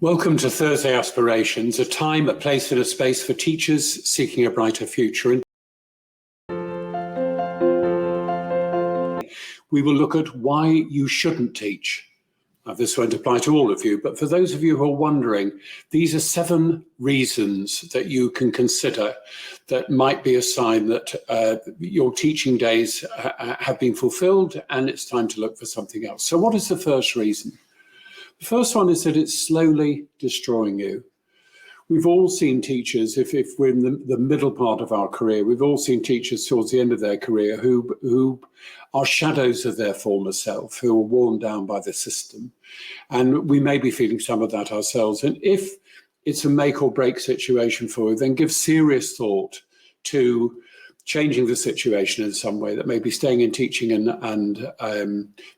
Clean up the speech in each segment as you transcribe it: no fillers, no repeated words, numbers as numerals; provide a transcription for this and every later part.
Welcome to Thursday Aspirations, a time, a place and a space for teachers seeking a brighter future. We will look at why you shouldn't teach. Now, this won't apply to all of you, but for those of you who are wondering, these are 7 reasons that you can consider that might be a sign that your teaching days have been fulfilled and it's time to look for something else. So what is the first reason? The first one is that it's slowly destroying you. We've all seen teachers, if we're in the middle part of our career, we've all seen teachers towards the end of their career who are shadows of their former self, who are worn down by the system. And we may be feeling some of that ourselves. And if it's a make or break situation for you, then give serious thought to changing the situation in some way, that maybe staying in teaching and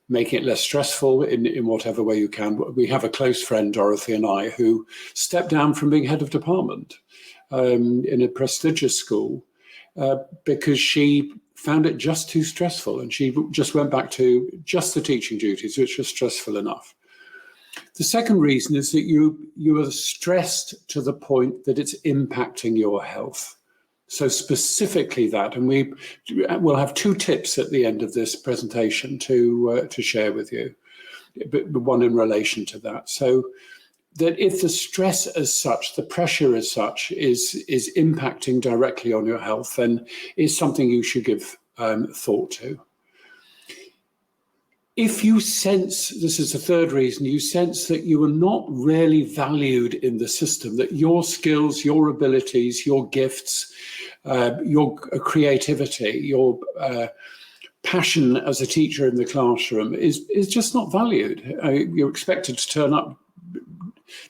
making it less stressful in whatever way you can. We have a close friend, Dorothy and I, who stepped down from being head of department in a prestigious school because she found it just too stressful, and she just went back to just the teaching duties, which was stressful enough. The second reason is that you are stressed to the point that it's impacting your health. So specifically that, and we'll have 2 tips at the end of this presentation to share with you, but one in relation to that. So that if the stress as such, the pressure as such is impacting directly on your health, then is something you should give thought to. If you sense, this is the third reason, you sense that you are not really valued in the system, that your skills, your abilities, your gifts, your creativity, your passion as a teacher in the classroom is just not valued. You're expected to turn up,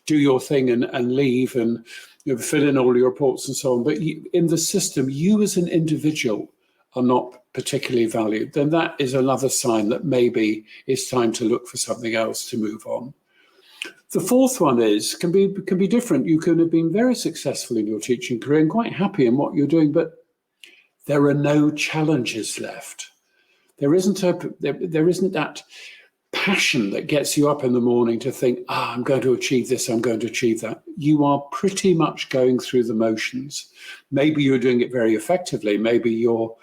do your thing and leave and fill in all your reports and so on. But in the system, you as an individual are not particularly valued, then that is another sign that maybe it's time to look for something else to move on. The fourth one can be different. You can have been very successful in your teaching career and quite happy in what you're doing, but there are no challenges left. There isn't that passion that gets you up in the morning to think, I'm going to achieve this, I'm going to achieve that. You are pretty much going through the motions. Maybe you're doing it very effectively. Maybe you're,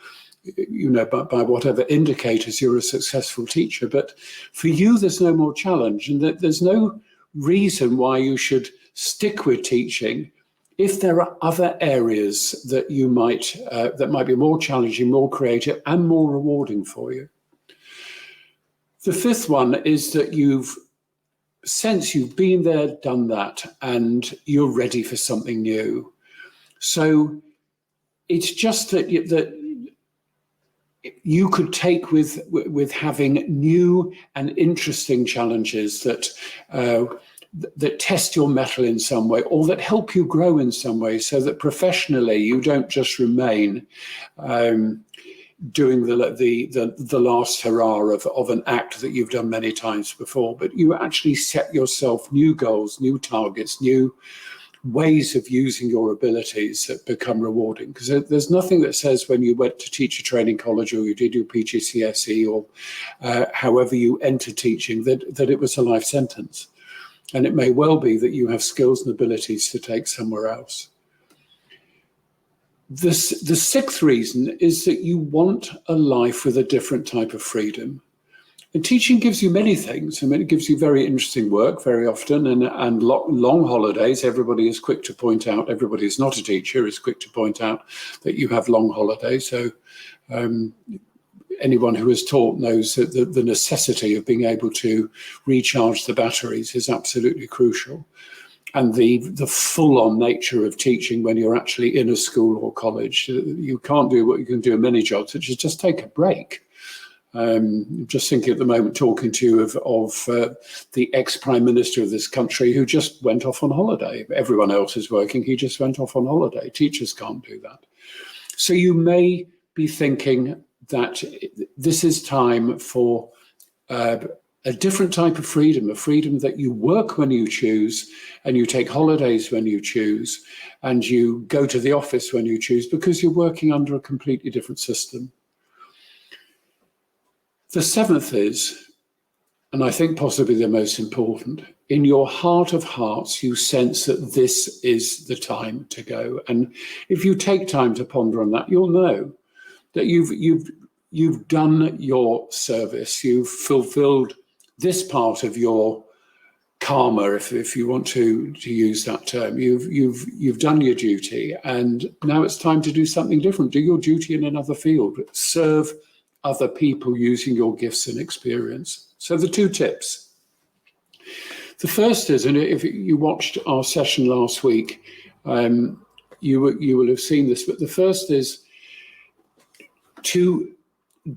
by whatever indicators, you're a successful teacher. But for you, there's no more challenge, and there's no reason why you should stick with teaching if there are other areas that you might that might be more challenging, more creative, and more rewarding for you. The fifth one is that you've been there, done that, and you're ready for something new. So it's just that you could take with having new and interesting challenges that test your mettle in some way, or that help you grow in some way, so that professionally you don't just remain doing the last hurrah of an act that you've done many times before, but you actually set yourself new goals, new targets, new ways of using your abilities that become rewarding. Because there's nothing that says when you went to teacher training college or you did your PGCSE or however you entered teaching that it was a life sentence. And it may well be that you have skills and abilities to take somewhere else. The sixth reason is that you want a life with a different type of freedom. And teaching gives you many things. I mean, it gives you very interesting work very often and long holidays. Everybody is quick to point out, everybody who's not a teacher is quick to point out that you have long holidays. So anyone who has taught knows that the necessity of being able to recharge the batteries is absolutely crucial. And the full-on nature of teaching when you're actually in a school or college, you can't do what you can do in many jobs, which is just take a break. Just thinking at the moment, talking to you of the ex-prime minister of this country who just went off on holiday. Everyone else is working, he just went off on holiday. Teachers can't do that. So you may be thinking that this is time for a different type of freedom, a freedom that you work when you choose and you take holidays when you choose and you go to the office when you choose, because you're working under a completely different system. The seventh is and I think possibly the most important, in your heart of hearts, you sense that this is the time to go. And if you take time to ponder on that, you'll know that you've done your service. You've fulfilled this part of your karma, if you want to use that term. You've done your duty, and now it's time to do something different. Do your duty in another field. Serve other people using your gifts and experience. So the 2 tips. The first is, and if you watched our session last week, you will have seen this, but the first is to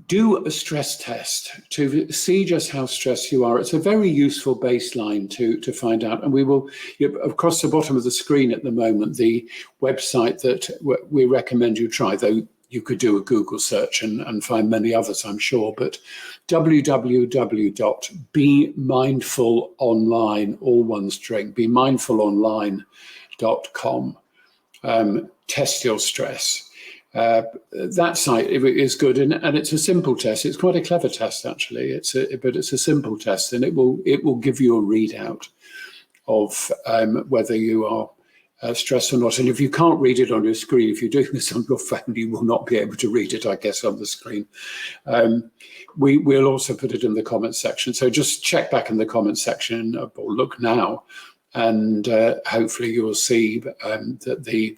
do a stress test to see just how stressed you are. It's a very useful baseline to find out. And we will, across the bottom of the screen at the moment, the website that we recommend you try, though you could do a Google search and find many others, I'm sure, but www.BeMindfulOnline, all one string, BeMindfulOnline.com. Test your stress. That site is good, and it's a simple test. It's quite a clever test, actually. But it's a simple test, and it will give you a readout of whether you are stressed or not. And if you can't read it on your screen, if you're doing this on your phone, you will not be able to read it, I guess, on the screen. We'll also put it in the comments section. So just check back in the comments section, or look now, and hopefully you will see that the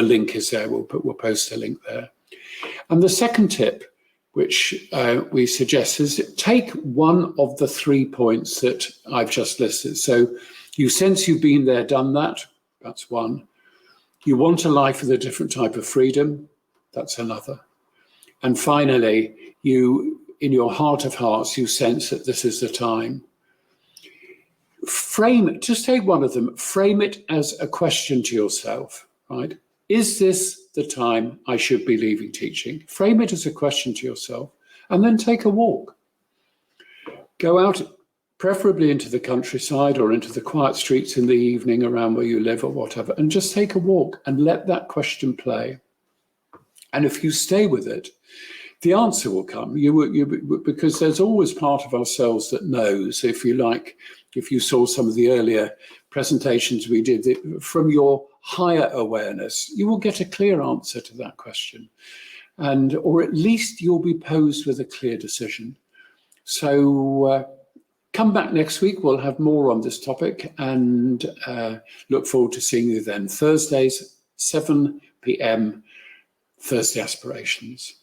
link is there. We'll post a link there. And the second tip, which we suggest, is take one of the 3 points that I've just listed. So you sense you've been there, done that. That's one. You want a life with a different type of freedom. That's another. And finally, in your heart of hearts, you sense that this is the time. Frame it, just take one of them, frame it as a question to yourself, right? Is this the time I should be leaving teaching? Frame it as a question to yourself, and then take a walk. Go out, preferably into the countryside or into the quiet streets in the evening around where you live or whatever, and just take a walk and let that question play. And if you stay with it, the answer will come. Because there's always part of ourselves that knows, if you like. If you saw some of the earlier presentations we did, from your higher awareness, you will get a clear answer to that question. Or at least you'll be posed with a clear decision. So come back next week. We'll have more on this topic, and look forward to seeing you then. Thursdays, 7 p.m, Thursday Aspirations.